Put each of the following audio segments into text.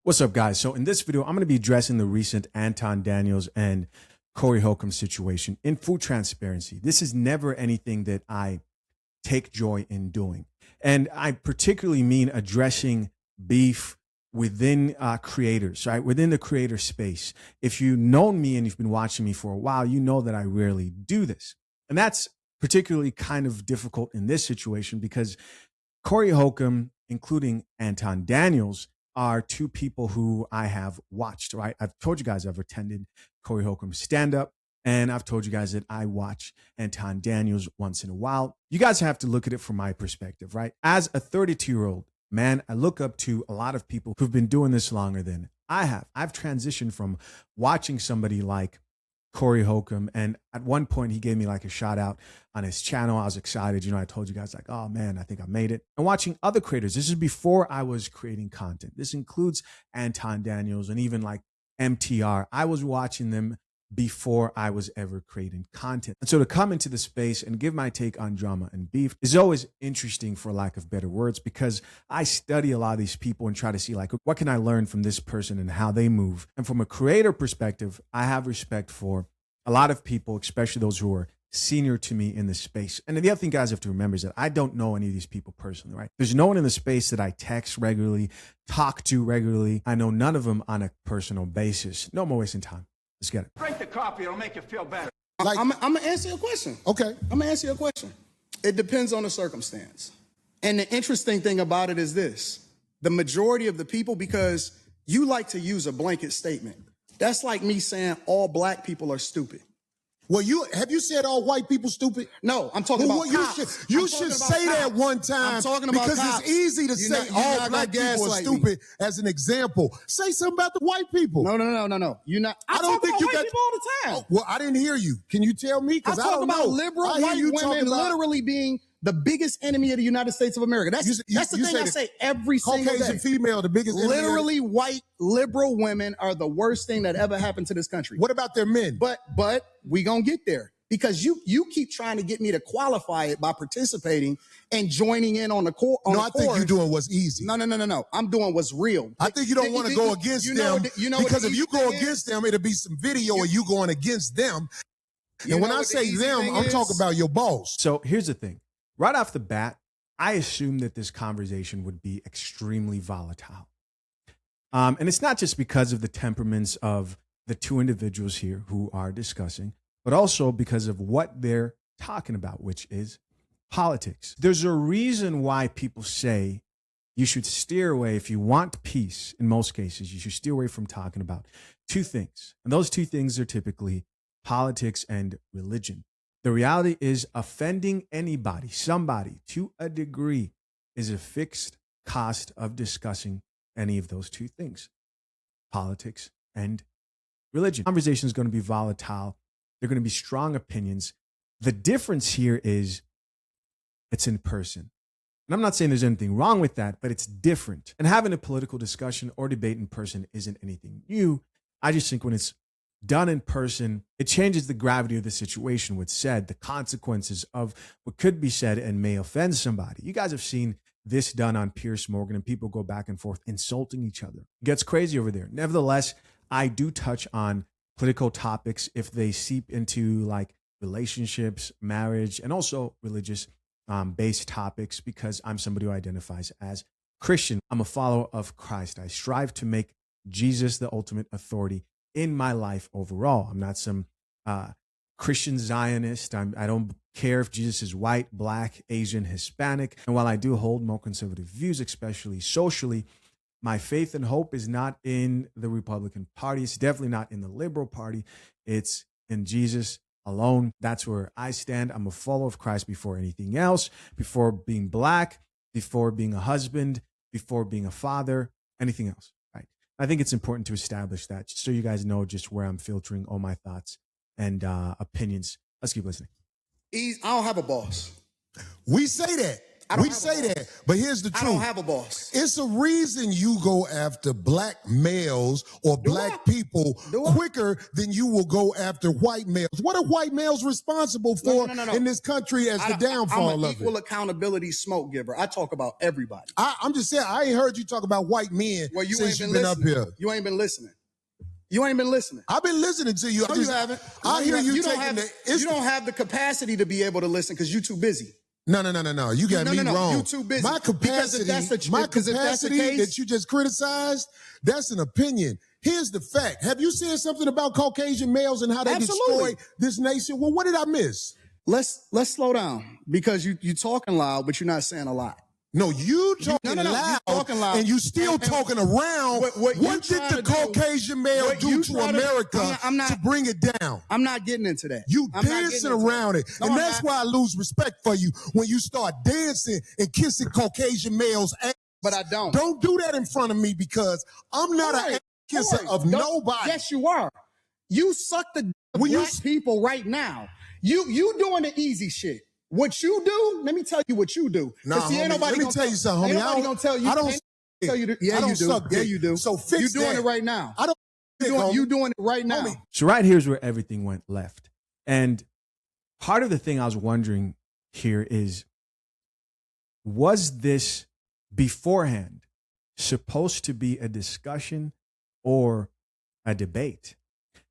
What's up, guys? So in this video, I'm going to be addressing the recent Anton Daniels and Corey Holcomb situation. In full transparency, this is never anything that I take joy in doing. And I particularly mean addressing beef within creators, right? Within the creator space. If you've known me and you've been watching me for a while, you know that I rarely do this. And that's particularly kind of difficult in this situation because Corey Holcomb, including Anton Daniels, are two people who I have watched, right? I've told you guys I've attended Corey Holcomb's stand-up, and I've told you guys that I watch Anton Daniels once in a while. You guys have to look at it from my perspective, right? As a 32-year-old man, I look up to a lot of people who've been doing this longer than I have. I've transitioned from watching somebody like Corey Holcomb, and at one point he gave me like a shout out on his channel. I was excited. You know, I told you guys like, oh man, I think I made it. And watching other creators, this is before I was creating content. This includes Anton Daniels and even like MTR. I was watching them before I was ever creating content. And so to come into the space and give my take on drama and beef is always interesting, for lack of better words, because I study a lot of these people and try to see like, what can I learn from this person and how they move? And from a creator perspective, I have respect for a lot of people, especially those who are senior to me in the space. And the other thing guys have to remember is that I don't know any of these people personally, right? There's no one in the space that I text regularly, talk to regularly. I know none of them on a personal basis. No more wasting time. Let's get it. Drink the coffee, it'll make you feel better. Like, I'm going to answer your question. Okay. I'm going to answer your question. It depends on the circumstance. And the interesting thing about it is this. The majority of the people, because you like to use a blanket statement. That's like me saying all black people are stupid. Well, have you said all white people stupid? No, I'm talking about cops. You should say that one time. I'm talking about because cops. it's easy to say all black people are stupid as an example. Say something about the white people. No. You're not. I don't think you got people all the time. Oh, well, I didn't hear you. Can you tell me? Because I don't know. I talk about liberal white women literally being the biggest enemy of the United States of America. That's the thing I say every single day. Caucasian female, the biggest enemy. Literally, white liberal women are the worst thing that ever happened to this country. What about their men? But we gonna get there because you keep trying to get me to qualify it by participating and joining in on the court. No, I think you're doing what's easy. No. I'm doing what's real. I think you don't want to go against them because if you go against them, it'll be some video of you going against them. And when I say them, I'm talking about your boss. So here's the thing. Right off the bat, I assumed that this conversation would be extremely volatile. And it's not just because of the temperaments of the two individuals here who are discussing, but also because of what they're talking about, which is politics. There's a reason why people say you should steer away, if you want peace, in most cases, you should steer away from talking about two things. And those two things are typically politics and religion. The reality is offending anybody, somebody, to a degree is a fixed cost of discussing any of those two things, politics and religion. Conversation is going to be volatile. There are going to be strong opinions. The difference here is it's in person. And I'm not saying there's anything wrong with that, but it's different. And having a political discussion or debate in person isn't anything new. I just think when it's done in person, it changes the gravity of the situation, what's said, the consequences of what could be said and may offend somebody. You guys have seen this done on Piers Morgan and people go back and forth insulting each other. It gets crazy over there. Nevertheless, I do touch on political topics if they seep into like relationships, marriage, and also religious based topics because I'm somebody who identifies as Christian. I'm a follower of Christ. I strive to make Jesus the ultimate authority in my life overall. I'm not some Christian Zionist. I don't care if Jesus is white, black, Asian, Hispanic. And while I do hold more conservative views, especially socially, my faith and hope is not in the Republican Party. It's definitely not in the Liberal Party. It's in Jesus alone. That's where I stand. I'm a follower of Christ before anything else, before being black, before being a husband, before being a father, anything else. I think it's important to establish that just so you guys know just where I'm filtering all my thoughts and opinions. Let's keep listening. I don't have a boss. We say that. We say that, but here's the truth. I don't have a boss. It's a reason you go after black males or black people quicker than you will go after white males. What are white males responsible for in this country as the downfall I'm an of equal it? accountability smoke giver. I talk about everybody. I'm just saying, I ain't heard you talk about white men since you've been up here. You ain't been listening. You ain't been listening. I've been listening to you. No, you haven't. I hear you You taking don't have the capacity to be able to listen because you're too busy. No. You got me wrong. You too busy. My capacity that you just criticized, that's an opinion. Here's the fact. Have you said something about Caucasian males and how they destroy this nation? Well, what did I miss? Let's slow down because you talking loud, but you're not saying a lot. No, you talking loud, and you still talking around. What did the Caucasian male do to America to bring it down? I'm not getting into that. You dancing around it. And that's why I lose respect for you when you start dancing and kissing Caucasian males' ass. But I don't. Don't do that in front of me because I'm not an ass kisser of nobody. Yes, you are. You suck the black people right now. You doing the easy shit. What you do, let me tell you what you do. Nah, see, ain't nobody let me tell you something, homie. Ain't nobody gonna tell you. I don't tell you. I don't suck dick. Yeah, you do. So fix you doing that. it right now. I don't. You doing it right now. Homie. So right here's where everything went left. And part of the thing I was wondering here is, was this beforehand supposed to be a discussion or a debate?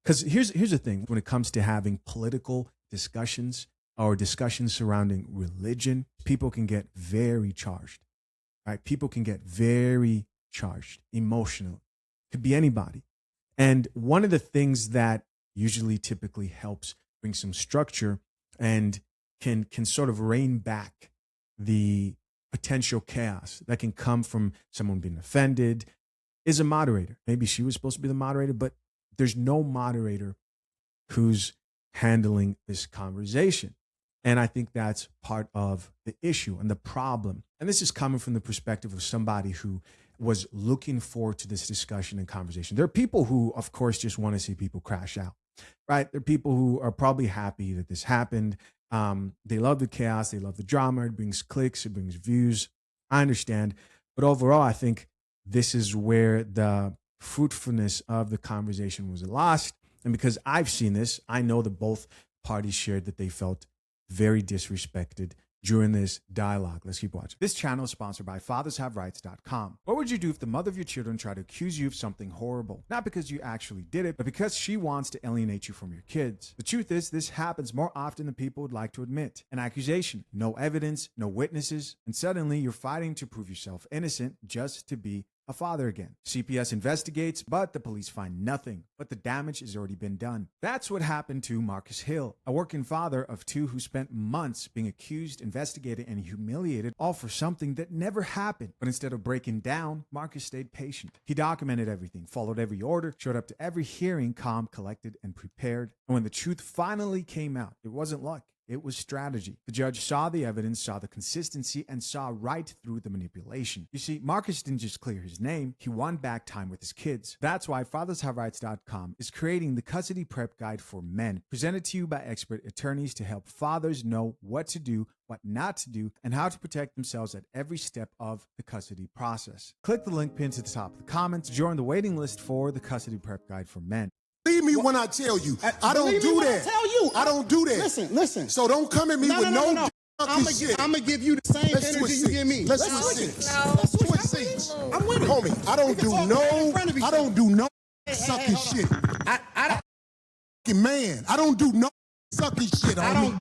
Because here's the thing, when it comes to having political discussions or discussions surrounding religion, people can get very charged, right? People can get very charged emotionally. Could be anybody. And one of the things that usually typically helps bring some structure and can sort of rein back the potential chaos that can come from someone being offended is a moderator. Maybe she was supposed to be the moderator, but there's no moderator who's handling this conversation. And I think that's part of the issue and the problem. And this is coming from the perspective of somebody who was looking forward to this discussion and conversation. There are people who, of course, just want to see people crash out, right? There are people who are probably happy that this happened. They love the chaos. They love the drama. It brings clicks. It brings views. I understand. But overall, I think this is where the fruitfulness of the conversation was lost. And because I've seen this, I know that both parties shared that they felt very disrespected during this dialogue. Let's keep watching. This channel is sponsored by FathersHaveRights.com. What would you do if the mother of your children tried to accuse you of something horrible? Not because you actually did it, but because she wants to alienate you from your kids. The truth is, this happens more often than people would like to admit. An accusation, no evidence, no witnesses, and suddenly you're fighting to prove yourself innocent just to be a father again. CPS investigates, but the police find nothing. But the damage has already been done. That's what happened to Marcus Hill, a working father of two who spent months being accused, investigated, and humiliated, all for something that never happened. But instead of breaking down, Marcus stayed patient. He documented everything, followed every order, showed up to every hearing calm, collected, and prepared. And when the truth finally came out, it wasn't luck. It was strategy. The judge saw the evidence, saw the consistency, and saw right through the manipulation. You see, Marcus didn't just clear his name, he won back time with his kids. That's why FathersHaveRights.com is creating the Custody Prep Guide for Men, presented to you by expert attorneys to help fathers know what to do, what not to do, and how to protect themselves at every step of the custody process. Click the link pinned to the top of the comments, join the waiting list for the Custody Prep Guide for Men. Believe me when I tell you. I don't do that. I don't do that. Listen. So don't come at me with no shit. I'm going to give you the same energy you give me. Let's switch seats. Switch seats. I'm with it. Homie, I don't do no sucking shit. I don't do no sucking shit, homie. I don't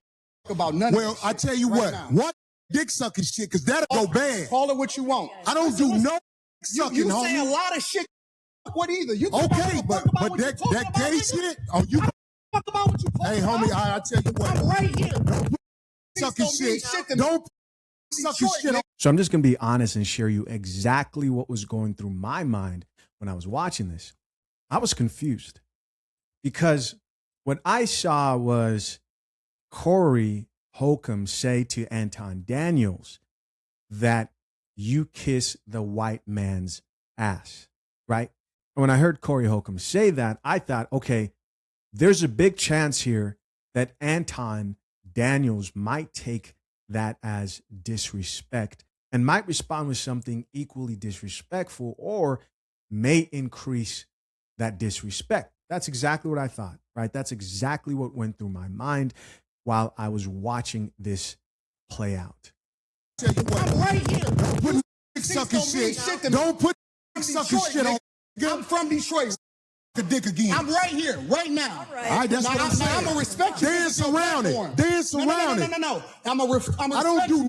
about none of I tell you what dick sucking shit, because that'll go bad. Call it what you want. I don't do no sucking, you homie. say a lot of shit. What either? You okay, but that gay shit? Oh, you talk about what you talk Hey, homie, I tell you what. I'm right here. Don't sucking shit. Don't sucking shit. So I'm just going to be honest and share you exactly what was going through my mind when I was watching this. I was confused because what I saw was Corey Holcomb say to Anton Daniels that you kiss the white man's ass, right? And when I heard Corey Holcomb say that, I thought, okay, there's a big chance here that Anton Daniels might take that as disrespect and might respond with something equally disrespectful or may increase that disrespect. That's exactly what I thought, right? That's exactly what went through my mind while I was watching this play out. I'm right here. Don't put sucking shit. Don't put sucking shit on. I'm from Detroit. Dick again. I'm right here, right now. All right, that's what I'm saying. I'm gonna respect you. Dance around it. Dance around it. No. I'm gonna I don't do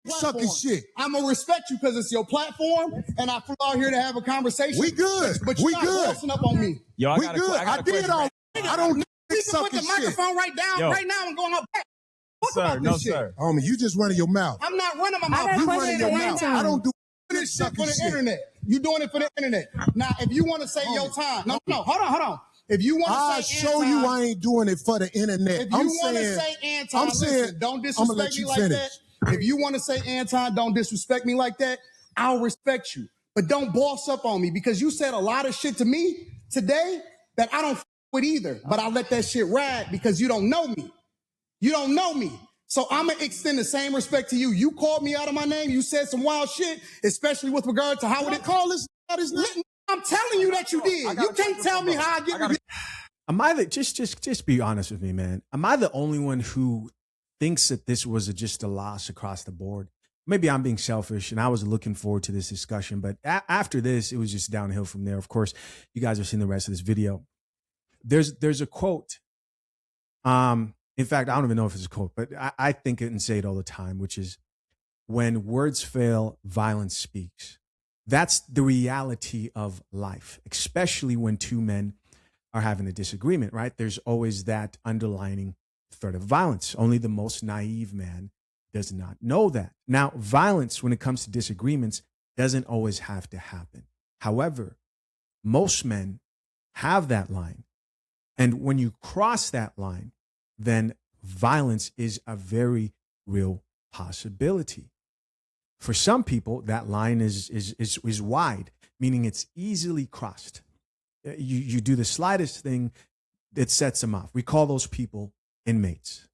sucking shit. I'm gonna respect you because it's your platform, and I flew out here to have a conversation. We good. But you're not bossing up on me. Yo, we good. I did all. I don't You can sucking put the shit. microphone right down, right now, and go on back. Sir, no, sir. Homie, you just running your mouth. I'm not running my mouth. You You running your mouth. I don't do this shit for the internet. You doing it for the internet. Now, if you want to say your time, no, hold on. If you want to I'll say show you I ain't doing it for the internet. If you want to say Anton, listen, don't disrespect me like that. If you want to say Anton, don't disrespect me like that, I'll respect you. But don't boss up on me because you said a lot of shit to me today that I don't with either. But I let that shit ride because you don't know me. You don't know me. So I'm going to extend the same respect to you. You called me out of my name. You said some wild shit, especially with regard to how would it call this out his name? I'm telling you that you did. You can't tell me how I get. Am I the just be honest with me, man? Am I the only one who thinks that this was just a loss across the board? Maybe I'm being selfish, and I was looking forward to this discussion, but after this, it was just downhill from there. Of course, you guys are seeing the rest of this video. There's a quote. In fact, I don't even know if it's a quote, but I think it and say it all the time, which is, "When words fail, violence speaks." That's the reality of life, especially when two men are having a disagreement, right? There's always that underlining threat of violence. Only the most naive man does not know that. Now, violence, when it comes to disagreements, doesn't always have to happen. However, most men have that line. And when you cross that line, then violence is a very real possibility. For some people, that line is wide, meaning it's easily crossed. You do the slightest thing that sets them off. We call those people inmates.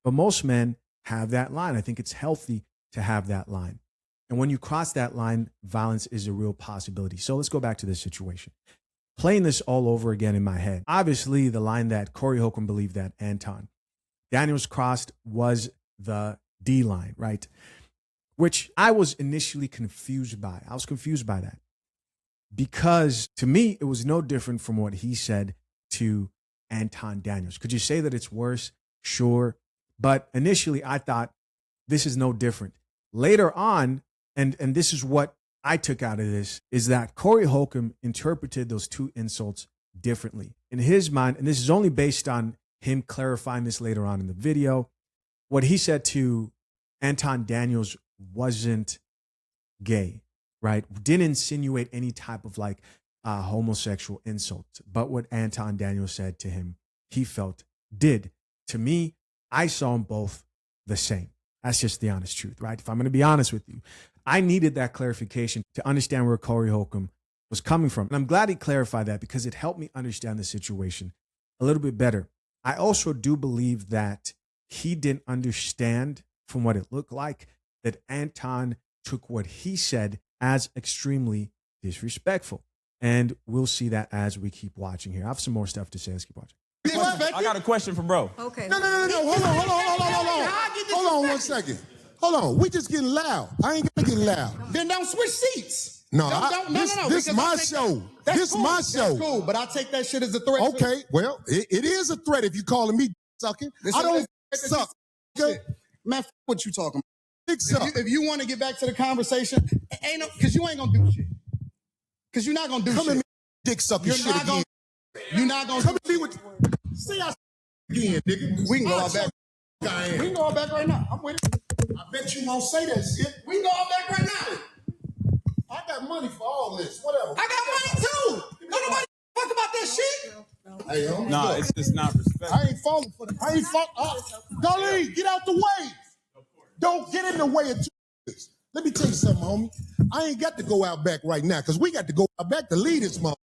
But most men have that line. I think it's healthy to have that line. And when you cross that line, violence is a real possibility. So let's go back to this situation. Playing this all over again in my head. Obviously, the line that Corey Holcomb believed that Anton Daniels crossed was the D line, right? Which I was initially confused by. I was confused by that because to me, it was no different from what he said to Anton Daniels. Could you say that it's worse? Sure. But initially I thought this is no different. Later on, and this is what I took out of this, is that Corey Holcomb interpreted those two insults differently. In his mind, and this is only based on him clarifying this later on in the video, what he said to Anton Daniels wasn't gay, right? Didn't insinuate any type of like homosexual insult. But what Anton Daniels said to him, he felt did. To me, I saw them both the same. That's just the honest truth, right? If I'm going to be honest with you, I needed that clarification to understand where Corey Holcomb was coming from. And I'm glad he clarified that because it helped me understand the situation a little bit better. I also do believe that he didn't understand from what it looked like that Anton took what he said as extremely disrespectful. And we'll see that as we keep watching here. I have some more stuff to say. Let's keep watching. I got a question for bro. Okay. No. Hold on 1 second. Hold on. We just getting loud. I ain't gonna get loud. Then don't switch seats. No, This my show. This cool. my show. That's cool, but I take that shit as a threat. Okay, well, it is a threat if you calling me sucking. I don't suck. Man, f- what you talking Dick suck. about? If you want to get back to the conversation, ain't no, because you ain't gonna do shit. Because you're not gonna do Come shit. at me, dick sucking You're shit not again. gonna. You're not gonna. Come at me with. See, I again, nigga. We can go out back. I We can go out back right now. I'm with it. I bet you won't say that shit. We can go out back right now. I got money for all this. Whatever. I got money too. Don't nobody fuck about that shit. Hey, homie, No, look, it's just not respect. I ain't falling for that. I ain't falling. Dolly, get out the way. Don't get in the way of this. Let me tell you something, homie. I ain't got to go out back right now because we got to go out back to lead this month.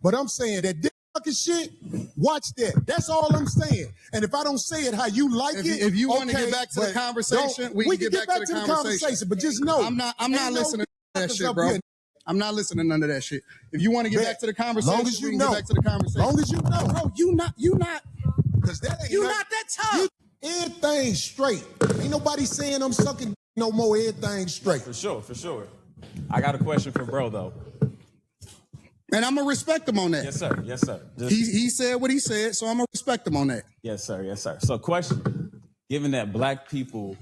But I'm saying that this fucking shit, watch that. That's all I'm saying. And if I don't say it how you like If you want to okay, get back to the but conversation, we can get back to the conversation. But just know, I'm not listening to that shit, bro. here. I'm not listening to none of that shit. If you want to get back to the conversation, Long as you we can know. get back to the conversation. Long as you know. Bro, you not Because that ain't you not that tough. Everything straight. Ain't nobody saying I'm sucking no more. Everything straight. For sure, for sure. I got a question for bro, though. And I'm gonna respect him on that. Yes, sir. Yes, sir. He said what he said, so I'm gonna respect him on that. Yes, sir. Yes, sir. So, question: Given that black people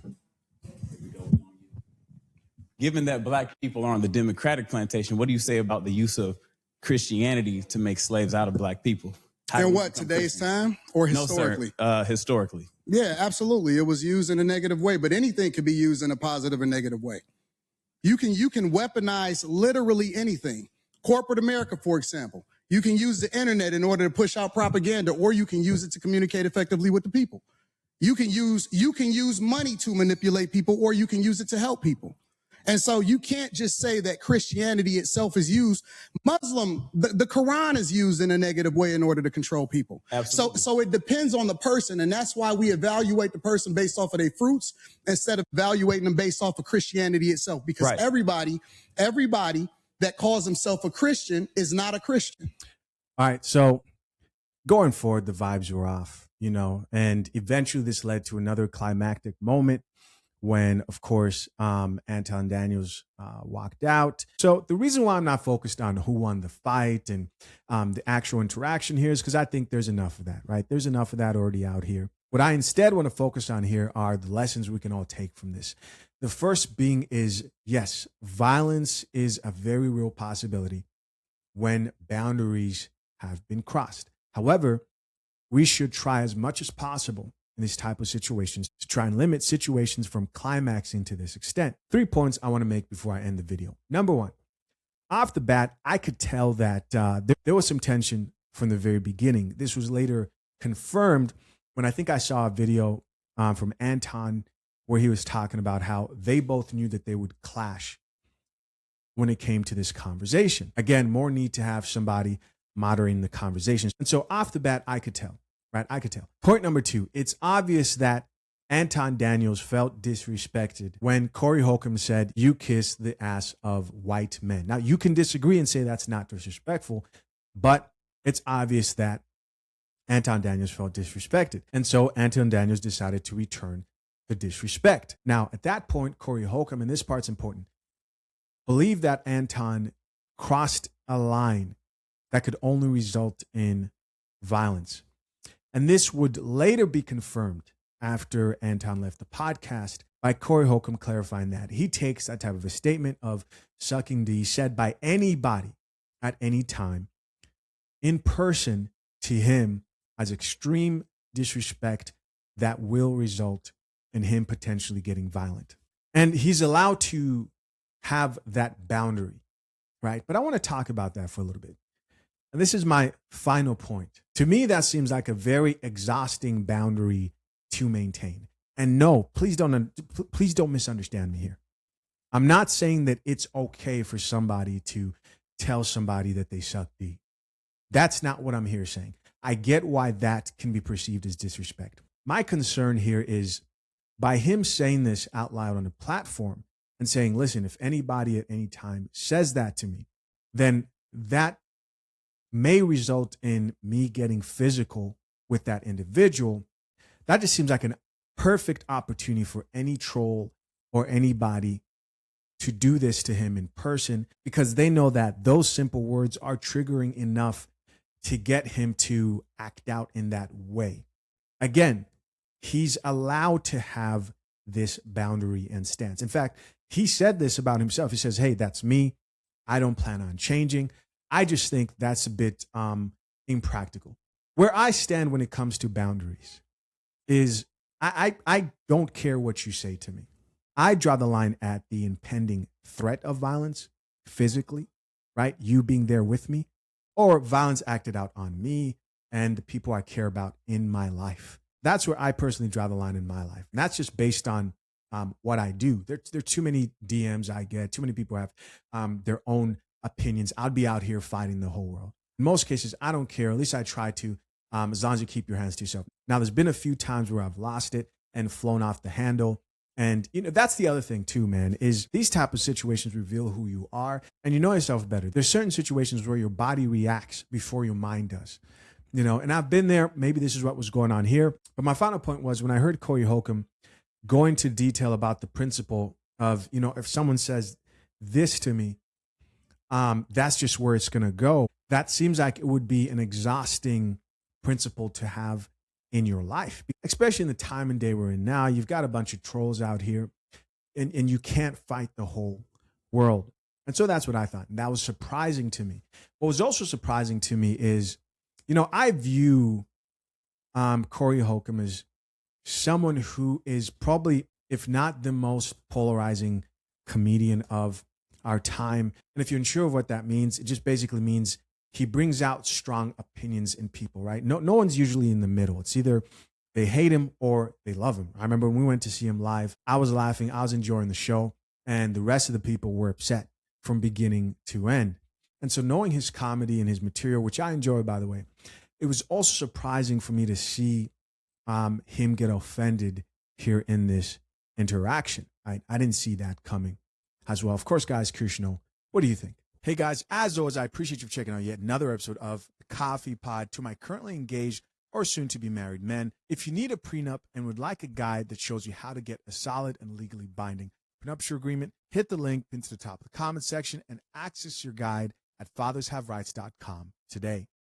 are on the Democratic plantation, what do you say about the use of Christianity to make slaves out of black people? In what, today's time or historically? No, sir. Historically. Yeah, absolutely. It was used in a negative way, but anything could be used in a positive or negative way. You can weaponize literally anything. Corporate America, for example. You can use the internet in order to push out propaganda, or you can use it to communicate effectively with the people. You can use money to manipulate people, or you can use it to help people. And so you can't just say that Christianity itself is used. The Quran is used in a negative way in order to control people. Absolutely. So it depends on the person. And that's why we evaluate the person based off of their fruits instead of evaluating them based off of Christianity itself. Because Right. everybody that calls himself a Christian is not a Christian. All right. So going forward, the vibes were off, and eventually this led to another climactic moment when, of course, Anton Daniels walked out. So the reason why I'm not focused on who won the fight and the actual interaction here is because I think there's enough of that, right? There's enough of that already out here. What I instead want to focus on here are the lessons we can all take from this. The first being is, yes, violence is a very real possibility when boundaries have been crossed. However, we should try as much as possible in these type of situations to try and limit situations from climaxing to this extent. 3 points I want to make before I end the video. Number one, off the bat, I could tell that there was some tension from the very beginning. This was later confirmed when I think I saw a video from Anton where he was talking about how they both knew that they would clash when it came to this conversation. Again, more need to have somebody moderating the conversations. And so off the bat, I could tell. Right, I could tell. Point number two, it's obvious that Anton Daniels felt disrespected when Corey Holcomb said, "You kiss the ass of white men." Now, you can disagree and say that's not disrespectful, but it's obvious that Anton Daniels felt disrespected. And so Anton Daniels decided to return the disrespect. Now, at that point, Corey Holcomb, and this part's important, believed that Anton crossed a line that could only result in violence. And this would later be confirmed after Anton left the podcast by Corey Holcomb clarifying that he takes that type of a statement of sucking D said by anybody at any time in person to him as extreme disrespect that will result in him potentially getting violent. And he's allowed to have that boundary, right? But I want to talk about that for a little bit. And this is my final point. To me, that seems like a very exhausting boundary to maintain. And no, please don't misunderstand me here. I'm not saying that it's okay for somebody to tell somebody that they suck D. That's not what I'm here saying. I get why that can be perceived as disrespect. My concern here is by him saying this out loud on a platform and saying, listen, if anybody at any time says that to me, then that may result in me getting physical with that individual. That just seems like a perfect opportunity for any troll or anybody to do this to him in person, because they know that those simple words are triggering enough to get him to act out in that way. Again, he's allowed to have this boundary and stance. In fact, he said this about himself. He says, hey, that's me. I don't plan on changing. I just think that's a bit impractical. Where I stand when it comes to boundaries is I don't care what you say to me. I draw the line at the impending threat of violence physically, right? You being there with me, or violence acted out on me and the people I care about in my life. That's where I personally draw the line in my life. And that's just based on what I do. There are too many DMs I get. Too many people have their own opinions. I'd be out here fighting the whole world. In most cases, I don't care. At least I try to, as long as you keep your hands to yourself. Now, there's been a few times where I've lost it and flown off the handle. And that's the other thing too, man, is these type of situations reveal who you are and you know yourself better. There's certain situations where your body reacts before your mind does, and I've been there. Maybe this is what was going on here. But my final point was when I heard Corey Holcomb go into detail about the principle of, if someone says this to me, that's just where it's going to go. That seems like it would be an exhausting principle to have in your life, especially in the time and day we're in now. You've got a bunch of trolls out here and you can't fight the whole world. And so that's what I thought. And that was surprising to me. What was also surprising to me is, I view Corey Holcomb as someone who is probably, if not the most polarizing comedian of our time. And if you're unsure of what that means, it just basically means he brings out strong opinions in people, right? No one's usually in the middle. It's either they hate him or they love him. I remember when we went to see him live, I was laughing, I was enjoying the show, and the rest of the people were upset from beginning to end. And so knowing his comedy and his material, which I enjoy, by the way, it was also surprising for me to see him get offended here in this interaction. I didn't see that coming as well. Of course, guys, curious to know, what do you think? Hey guys, as always, I appreciate you for checking out yet another episode of the Coffee Pod. To my currently engaged or soon to be married men, if you need a prenup and would like a guide that shows you how to get a solid and legally binding prenuptial agreement, hit the link into the top of the comment section and access your guide at fathershaverights.com today.